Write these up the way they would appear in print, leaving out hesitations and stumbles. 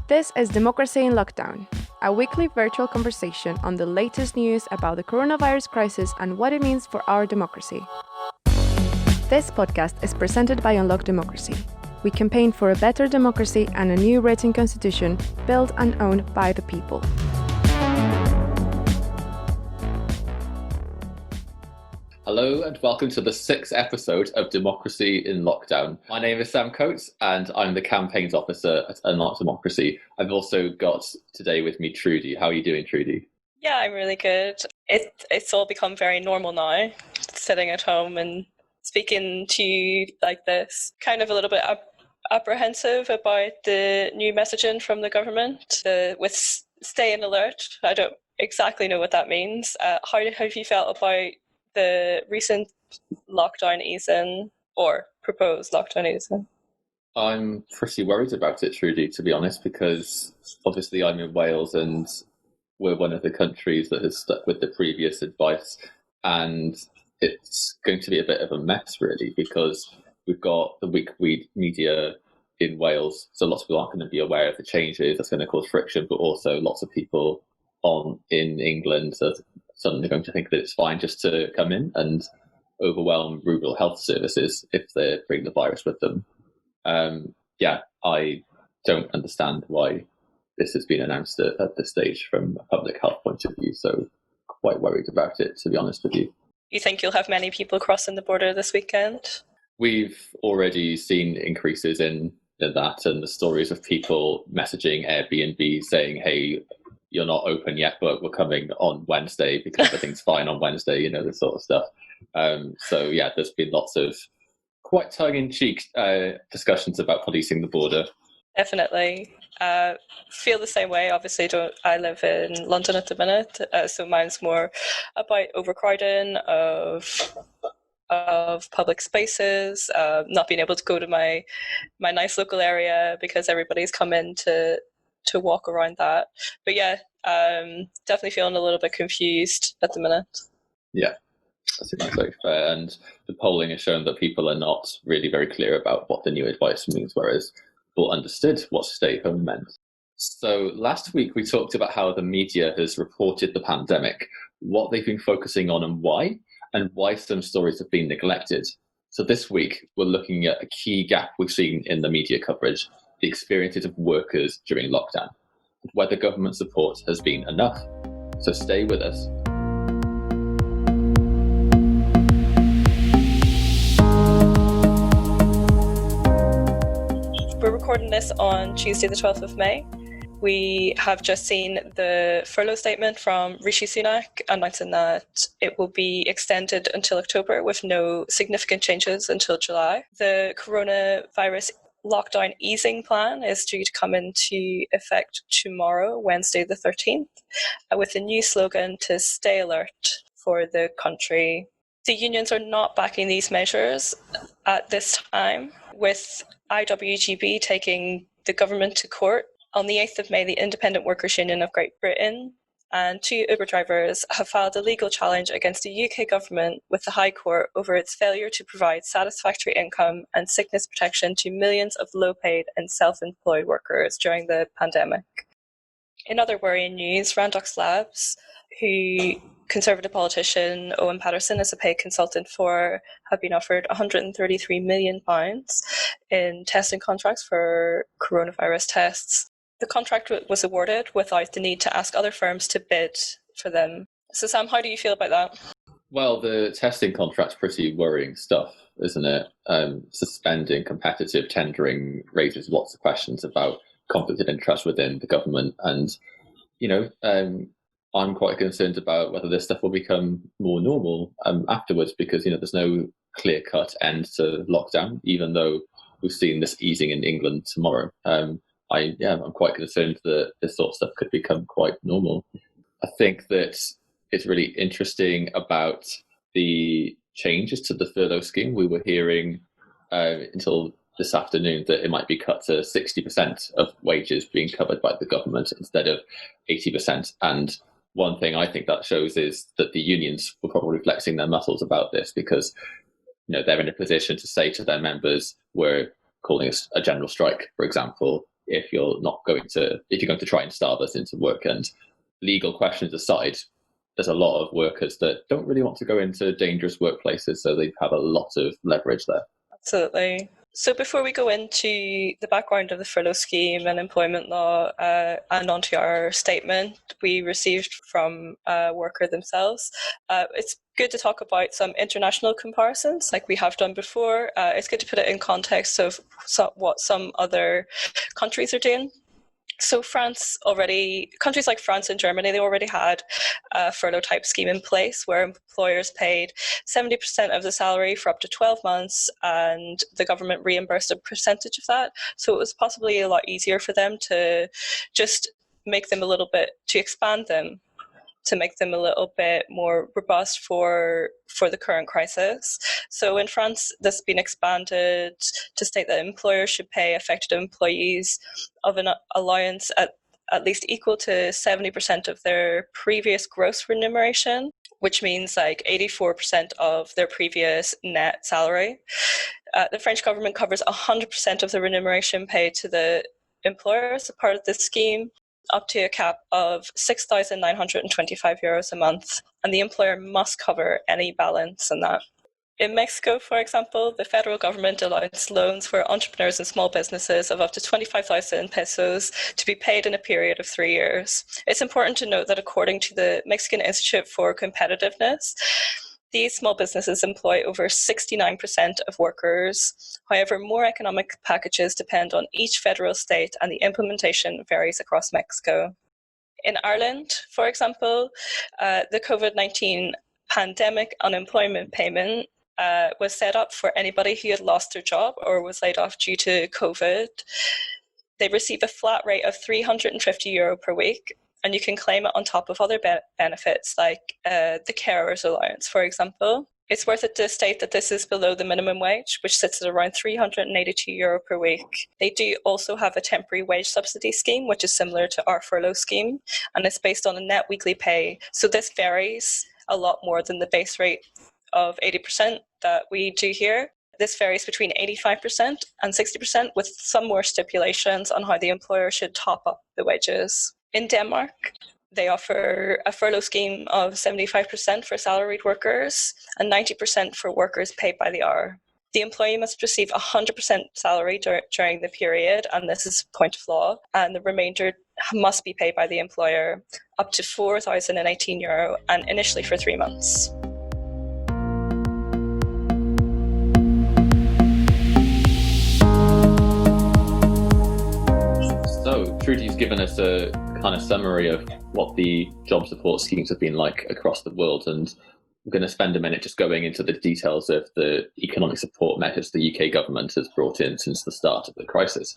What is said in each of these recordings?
This is Democracy in Lockdown, a weekly virtual conversation on the latest news about the coronavirus crisis and what it means for our democracy. This podcast is presented by Unlock Democracy. We campaign for a better democracy and a new written constitution built and owned by the people. Hello and welcome to the 6th episode of Democracy in Lockdown. My name is Sam Coates and I'm the Campaigns Officer at Unlock Democracy. I've also got today with me Trudy. How are you doing, Trudy? Yeah, I'm really good. It's all become very normal now, sitting at home and speaking to you like this. Kind of a little bit apprehensive about the new messaging from the government with staying alert. I don't exactly know what that means. How have you felt about the recent lockdown easing or proposed lockdown easing? I'm pretty worried about it, Trudy, to be honest, because obviously I'm in Wales and we're one of the countries that has stuck with the previous advice, and it's going to be a bit of a mess, really, because we've got the weak media in Wales, so lots of people aren't going to be aware of the changes. That's going to cause friction, but also lots of people in England are suddenly going to think that it's fine just to come in and overwhelm rural health services if they bring the virus with them. I don't understand why this has been announced at this stage from a public health point of view, so quite worried about it, to be honest with you. You think you'll have many people crossing the border this weekend? We've already seen increases in that, and the stories of people messaging Airbnb saying, hey, you're not open yet, but we're coming on Wednesday because everything's fine on Wednesday, this sort of stuff. There's been lots of quite tongue-in-cheek discussions about policing the border. Definitely. Feel the same way. Obviously, I live in London at the minute, so mine's more about overcrowding of public spaces, not being able to go to my nice local area because everybody's come in to walk around that. But yeah, definitely feeling a little bit confused at the minute. Yeah, that seems very fair. And the polling has shown that people are not really very clear about what the new advice means, whereas people understood what stay home meant. So last week we talked about how the media has reported the pandemic, what they've been focusing on and why some stories have been neglected. So this week we're looking at a key gap we've seen in the media coverage: the experiences of workers during lockdown, and whether government support has been enough. So stay with us. We're recording this on Tuesday the 12th of May. We have just seen the furlough statement from Rishi Sunak announcing that it will be extended until October with no significant changes until July. The coronavirus lockdown easing plan is due to come into effect tomorrow, Wednesday the 13th, with a new slogan to stay alert for the country. The unions are not backing these measures at this time, with IWGB taking the government to court. On the 8th of May, the Independent Workers' Union of Great Britain and 2 Uber drivers have filed a legal challenge against the UK government with the High Court over its failure to provide satisfactory income and sickness protection to millions of low-paid and self-employed workers during the pandemic. In other worrying news, Randox Labs, who Conservative politician Owen Paterson is a paid consultant for, have been offered £133 million in testing contracts for coronavirus tests. The contract was awarded without the need to ask other firms to bid for them. So Sam, how do you feel about that? Well, the testing contract's pretty worrying stuff, isn't it? Suspending competitive tendering raises lots of questions about conflict of interest within the government. And, I'm quite concerned about whether this stuff will become more normal afterwards, because, there's no clear-cut end to lockdown, even though we've seen this easing in England tomorrow. I'm quite concerned that this sort of stuff could become quite normal. I think that it's really interesting about the changes to the furlough scheme. We were hearing until this afternoon that it might be cut to 60% of wages being covered by the government instead of 80%. And one thing I think that shows is that the unions were probably flexing their muscles about this, because they're in a position to say to their members, we're calling a general strike, for example, if you're going to try and starve us into work. And legal questions aside, there's a lot of workers that don't really want to go into dangerous workplaces, so they have a lot of leverage there. Absolutely. So before we go into the background of the furlough scheme and employment law and onto our statement we received from a worker themselves, it's good to talk about some international comparisons like we have done before. It's good to put it in context of what some other countries are doing. So countries like France and Germany, they already had a furlough type scheme in place where employers paid 70% of the salary for up to 12 months and the government reimbursed a percentage of that. So it was possibly a lot easier for them to just make them to expand them, to make them a little bit more robust for the current crisis. So in France, this has been expanded to state that employers should pay affected employees of an allowance at least equal to 70% of their previous gross remuneration, which means like 84% of their previous net salary. The French government covers 100% of the remuneration paid to the employers as part of this scheme, up to a cap of €6,925 a month, and the employer must cover any balance in that. In Mexico, for example, the federal government allows loans for entrepreneurs and small businesses of up to 25,000 pesos to be paid in a period of 3 years. It's important to note that according to the Mexican Institute for Competitiveness, these small businesses employ over 69% of workers. However, more economic packages depend on each federal state and the implementation varies across Mexico. In Ireland, for example, the COVID-19 pandemic unemployment payment was set up for anybody who had lost their job or was laid off due to COVID. They receive a flat rate of €350 per week, and you can claim it on top of other benefits like the carer's allowance, for example. It's worth it to state that this is below the minimum wage, which sits at around €382 per week. They do also have a temporary wage subsidy scheme, which is similar to our furlough scheme, and it's based on a net weekly pay. So this varies a lot more than the base rate of 80% that we do here. This varies between 85% and 60%, with some more stipulations on how the employer should top up the wages. In Denmark, they offer a furlough scheme of 75% for salaried workers and 90% for workers paid by the hour. The employee must receive 100% salary during the period, and this is point of law, and the remainder must be paid by the employer, up to €4,018, and initially for 3 months. So, Trudy's given us a kind of summary of what the job support schemes have been like across the world, and I'm going to spend a minute just going into the details of the economic support measures the UK government has brought in since the start of the crisis.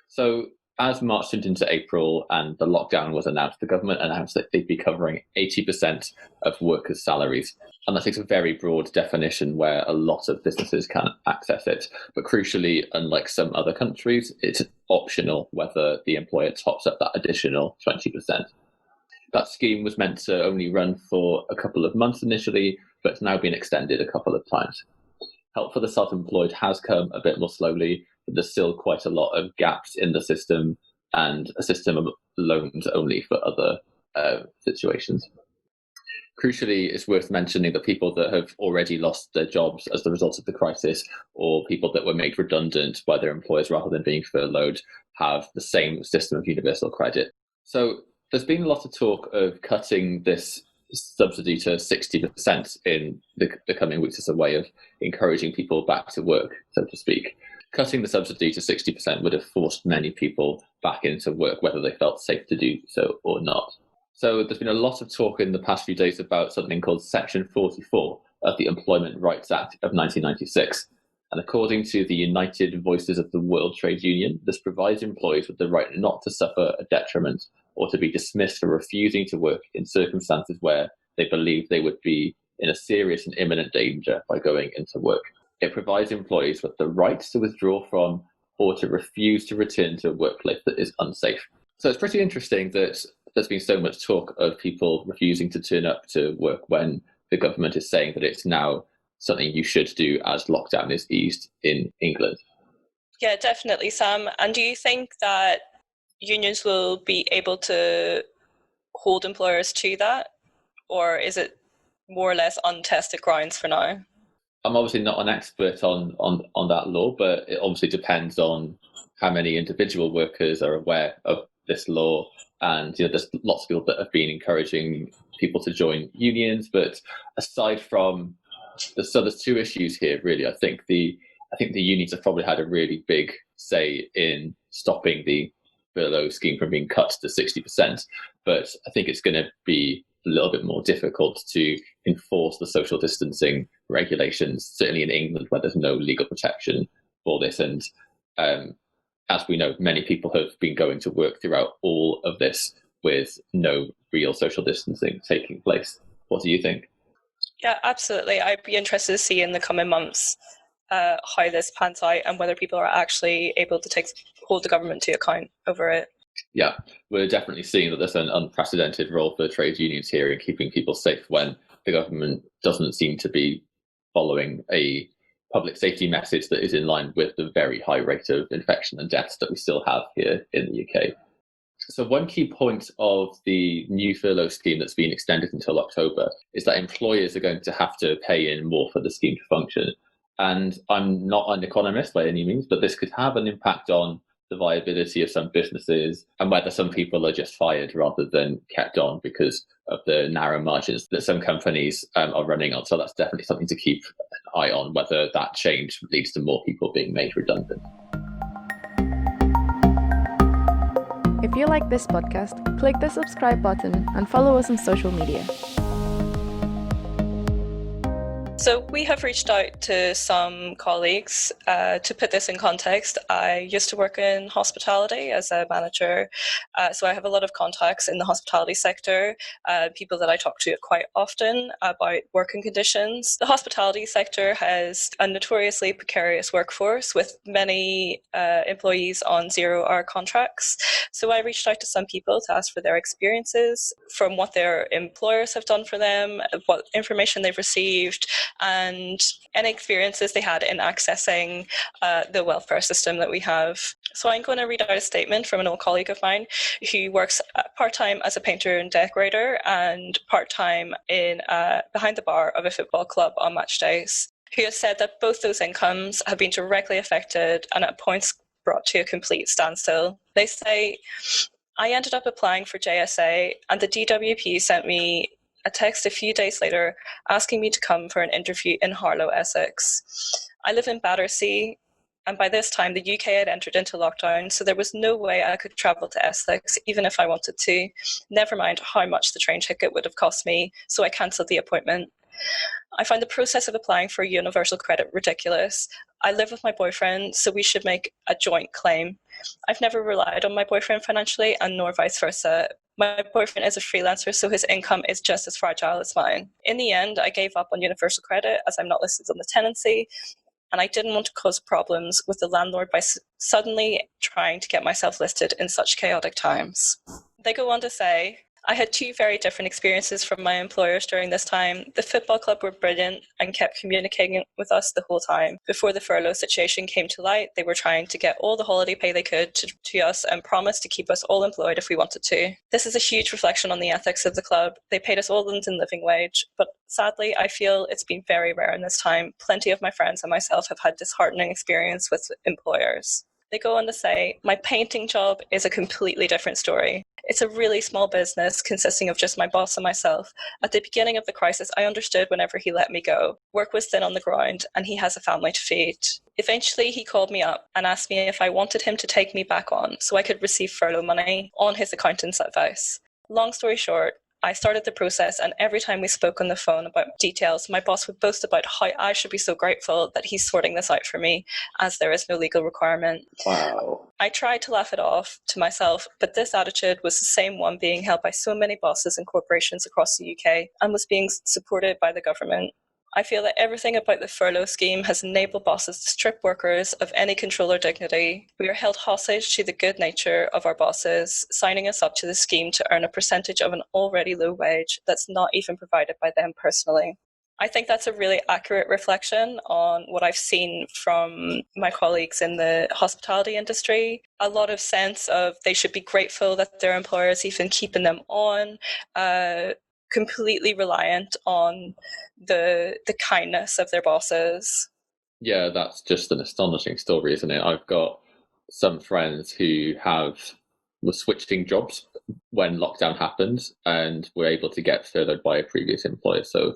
So, as March turned into April and the lockdown was announced, the government announced that they'd be covering 80% of workers' salaries. And that takes a very broad definition where a lot of businesses can access it. But crucially, unlike some other countries, it's optional whether the employer tops up that additional 20%. That scheme was meant to only run for a couple of months initially, but it's now been extended a couple of times. Help for the self-employed has come a bit more slowly, but there's still quite a lot of gaps in the system and a system of loans only for other situations. Crucially, it's worth mentioning that people that have already lost their jobs as the result of the crisis, or people that were made redundant by their employers rather than being furloughed, have the same system of universal credit. So there's been a lot of talk of cutting this subsidy to 60% in the coming weeks as a way of encouraging people back to work, so to speak. Cutting the subsidy to 60% would have forced many people back into work, whether they felt safe to do so or not. So there's been a lot of talk in the past few days about something called Section 44 of the Employment Rights Act of 1996. And according to the United Voices of the World Trade Union, this provides employees with the right not to suffer a detriment or to be dismissed for refusing to work in circumstances where they believe they would be in a serious and imminent danger by going into work. It provides employees with the right to withdraw from or to refuse to return to a workplace that is unsafe. So it's pretty interesting that there's been so much talk of people refusing to turn up to work when the government is saying that it's now something you should do as lockdown is eased in England. Yeah, definitely, Sam. And do you think that unions will be able to hold employers to that? Or is it more or less untested grounds for now? I'm obviously not an expert on that law, but it obviously depends on how many individual workers are aware of this law. And there's lots of people that have been encouraging people to join unions. But aside from so there's two issues here, really. I think the unions have probably had a really big say in stopping the furlough scheme from being cut to 60%. But I think it's going to be a little bit more difficult to enforce the social distancing regulations, certainly in England, where there's no legal protection for this. And as we know, many people have been going to work throughout all of this with no real social distancing taking place. What do you think? Yeah, absolutely. I'd be interested to see in the coming months how this pans out and whether people are actually able to hold the government to account over it. Yeah, we're definitely seeing that there's an unprecedented role for trade unions here in keeping people safe when the government doesn't seem to be following a public safety message that is in line with the very high rate of infection and deaths that we still have here in the UK. So one key point of the new furlough scheme that's been extended until October is that employers are going to have to pay in more for the scheme to function. And I'm not an economist by any means, but this could have an impact on the viability of some businesses and whether some people are just fired rather than kept on because of the narrow margins that some companies are running on. So that's definitely something to keep an eye on, whether that change leads to more people being made redundant. If you like this podcast, click the subscribe button and follow us on social media. So we have reached out to some colleagues. To put this in context, I used to work in hospitality as a manager, so I have a lot of contacts in the hospitality sector, people that I talk to quite often about working conditions. The hospitality sector has a notoriously precarious workforce with many employees on 0-hour contracts. So I reached out to some people to ask for their experiences from what their employers have done for them, what information they've received, and any experiences they had in accessing the welfare system that we have. So I'm going to read out a statement from an old colleague of mine who works part-time as a painter and decorator and part-time in behind the bar of a football club on match days, who has said that both those incomes have been directly affected and at points brought to a complete standstill. They say, I ended up applying for JSA and the DWP sent me a text a few days later asking me to come for an interview in Harlow, Essex. I live in Battersea, and by this time the UK had entered into lockdown, so there was no way I could travel to Essex, even if I wanted to, never mind how much the train ticket would have cost me, so I cancelled the appointment. I find the process of applying for universal credit ridiculous. I live with my boyfriend, so we should make a joint claim. I've never relied on my boyfriend financially, and nor vice versa. My boyfriend is a freelancer, so his income is just as fragile as mine. In the end, I gave up on universal credit as I'm not listed on the tenancy, and I didn't want to cause problems with the landlord by suddenly trying to get myself listed in such chaotic times. They go on to say, I had two very different experiences from my employers during this time. The football club were brilliant and kept communicating with us the whole time. Before the furlough situation came to light, they were trying to get all the holiday pay they could to us and promised to keep us all employed if we wanted to. This is a huge reflection on the ethics of the club. They paid us all London living wage, but sadly, I feel it's been very rare in this time. Plenty of my friends and myself have had disheartening experience with employers. They go on to say, my painting job is a completely different story. It's a really small business consisting of just my boss and myself. At the beginning of the crisis, I understood whenever he let me go. Work was thin on the ground and he has a family to feed. Eventually, he called me up and asked me if I wanted him to take me back on so I could receive furlough money on his accountant's advice. Long story short, I started the process, and every time we spoke on the phone about details, my boss would boast about how I should be so grateful that he's sorting this out for me, as there is no legal requirement. Wow. I tried to laugh it off to myself, but this attitude was the same one being held by so many bosses and corporations across the UK and was being supported by the government. I feel that everything about the furlough scheme has enabled bosses to strip workers of any control or dignity. We are held hostage to the good nature of our bosses, signing us up to the scheme to earn a percentage of an already low wage that's not even provided by them personally. I think that's a really accurate reflection on what I've seen from my colleagues in the hospitality industry. A lot of sense of they should be grateful that their employers even keeping them on, completely reliant on the kindness of their bosses. Yeah, that's just an astonishing story, isn't it? I've got some friends who were switching jobs when lockdown happened and were able to get furloughed by a previous employer. So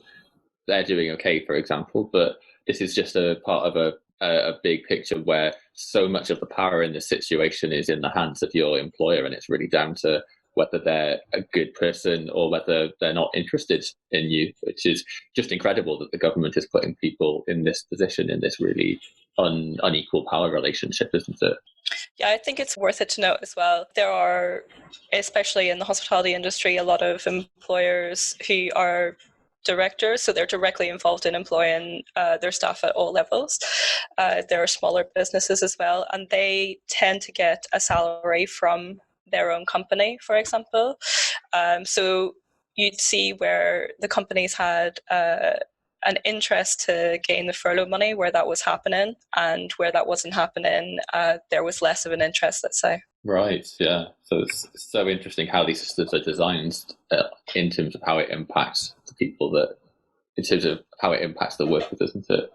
they're doing okay, for example. But this is just a part of a big picture where so much of the power in this situation is in the hands of your employer, and it's really down to whether they're a good person or whether they're not interested in you, which is just incredible that the government is putting people in this position, in this really unequal power relationship, isn't it? Yeah, I think it's worth it to note as well. There are, especially in the hospitality industry, a lot of employers who are directors, so they're directly involved in employing their staff at all levels. There are smaller businesses as well, and they tend to get a salary from their own company, for example. So you'd see where the companies had an interest to gain the furlough money where that was happening, and where that wasn't happening, there was less of an interest, let's say. Right, yeah. So it's so interesting how these systems are designed in terms of how it impacts the people in terms of how it impacts the workers, isn't it?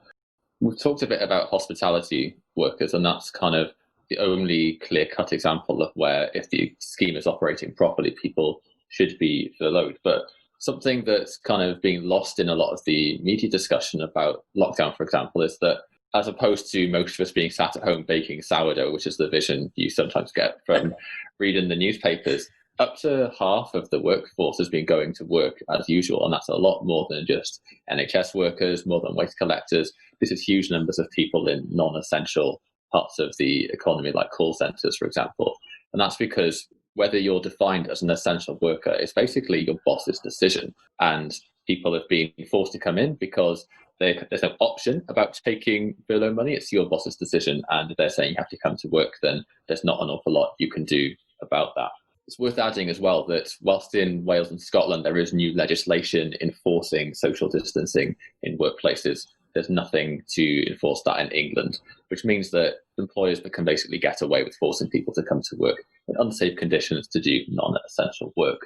We've talked a bit about hospitality workers, and that's kind of the only clear-cut example of where, if the scheme is operating properly, people should be furloughed. But something that's kind of being lost in a lot of the media discussion about lockdown, for example, is that as opposed to most of us being sat at home baking sourdough, which is the vision you sometimes get from reading the newspapers, up to half of the workforce has been going to work as usual. And that's a lot more than just NHS workers, more than waste collectors. This is huge numbers of people in non-essential parts of the economy, like call centres, for example. And that's because whether you're defined as an essential worker is basically your boss's decision. And people have been forced to come in because there's no option about taking furlough money. It's your boss's decision, and they're saying you have to come to work. Then there's not an awful lot you can do about that. It's worth adding as well that whilst in Wales and Scotland there is new legislation enforcing social distancing in workplaces, there's nothing to enforce that in England, which means that employers can basically get away with forcing people to come to work in unsafe conditions to do non-essential work.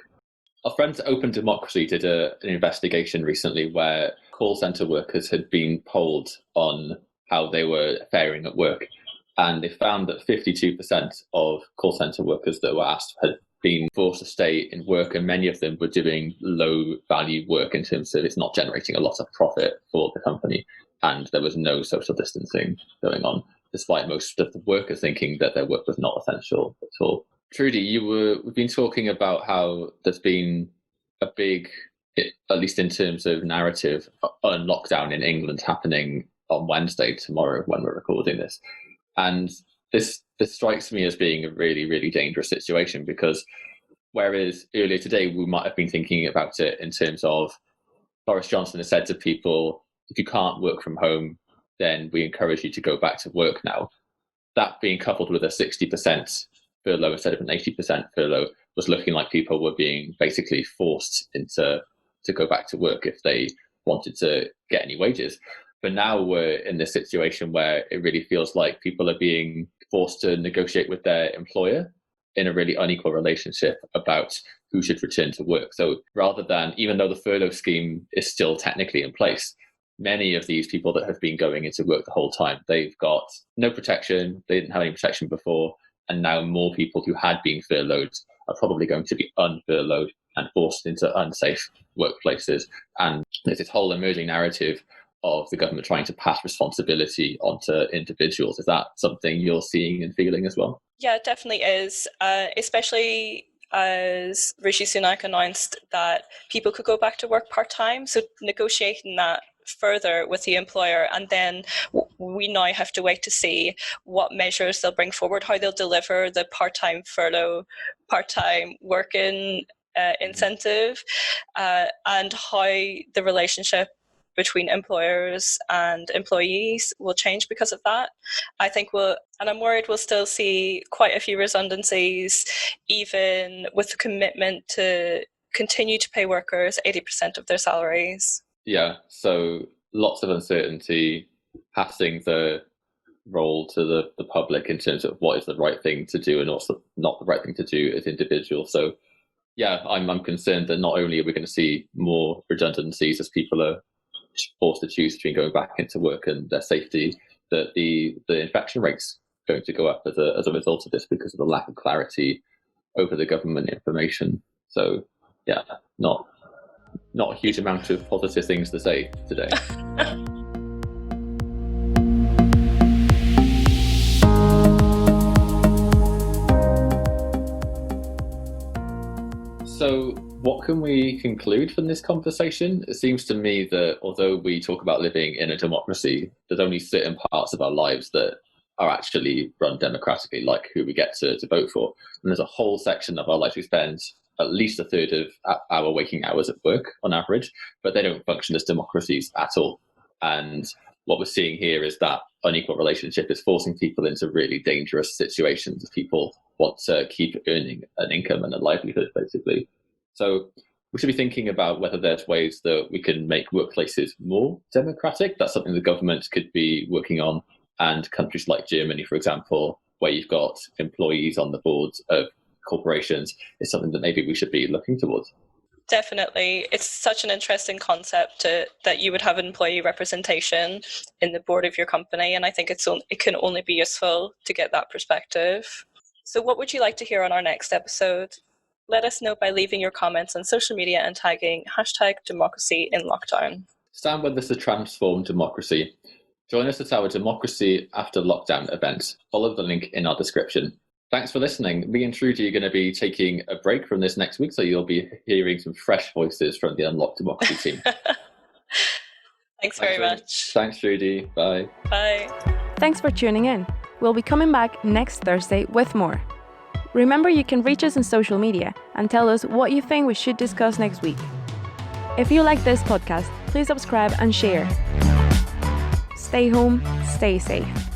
Our friends at Open Democracy did an investigation recently where call centre workers had been polled on how they were faring at work. And they found that 52% of call centre workers that were asked had been forced to stay in work, and many of them were doing low value work in terms of it's not generating a lot of profit for the company. And there was no social distancing going on, despite most of the workers thinking that their work was not essential at all. Trudy, we've been talking about how there's been a big, at least in terms of narrative, lockdown in England happening on Wednesday, tomorrow, when we're recording this. And this strikes me as being a really, really dangerous situation, because whereas earlier today we might have been thinking about it in terms of Boris Johnson has said to people, if you can't work from home, then we encourage you to go back to work now. That being coupled with a 60% furlough instead of an 80% furlough was looking like people were being basically forced to go back to work if they wanted to get any wages. But now we're in this situation where it really feels like people are being forced to negotiate with their employer in a really unequal relationship about who should return to work. So rather than, even though the furlough scheme is still technically in place, many of these people that have been going into work the whole time, they've got no protection, they didn't have any protection before, and now more people who had been furloughed are probably going to be unfurloughed and forced into unsafe workplaces. And there's this whole emerging narrative of the government trying to pass responsibility onto individuals. Is that something you're seeing and feeling as well? Yeah, it definitely is, especially as Rishi Sunak announced that people could go back to work part-time. So negotiating that further with the employer, and then we now have to wait to see what measures they'll bring forward, how they'll deliver the part-time furlough, part-time working incentive, and how the relationship between employers and employees will change because of that. And I'm worried we'll still see quite a few redundancies, even with the commitment to continue to pay workers 80% of their salaries. Yeah, so lots of uncertainty, passing the role to the public in terms of what is the right thing to do and also not the right thing to do as individuals. So yeah, I'm concerned that not only are we going to see more redundancies as people are forced to choose between going back into work and their safety, that the infection rate's going to go up as a result of this because of the lack of clarity over the government information. So yeah, not a huge amount of positive things to say today. So what can we conclude from this conversation? It seems to me that although we talk about living in a democracy, there's only certain parts of our lives that are actually run democratically, like who we get to vote for. And there's a whole section of our life we spend at least a third of our waking hours at work on average, but they don't function as democracies at all. And what we're seeing here is that unequal relationship is forcing people into really dangerous situations if people want to keep earning an income and a livelihood, basically. So we should be thinking about whether there's ways that we can make workplaces more democratic. That's something the government could be working on. And countries like Germany, for example, where you've got employees on the boards of corporations, is something that maybe we should be looking towards. Definitely. It's such an interesting concept that you would have employee representation in the board of your company. And I think it can only be useful to get that perspective. So what would you like to hear on our next episode? Let us know by leaving your comments on social media and tagging #democracyinlockdown. Stand with us to transform democracy. Join us at our Democracy After Lockdown event. Follow the link in our description. Thanks for listening. Me and Trudy are going to be taking a break from this next week, so you'll be hearing some fresh voices from the Unlocked Democracy team. Thanks very much. Thanks, Trudy. Bye. Bye. Thanks for tuning in. We'll be coming back next Thursday with more. Remember, you can reach us on social media and tell us what you think we should discuss next week. If you like this podcast, please subscribe and share. Stay home, stay safe.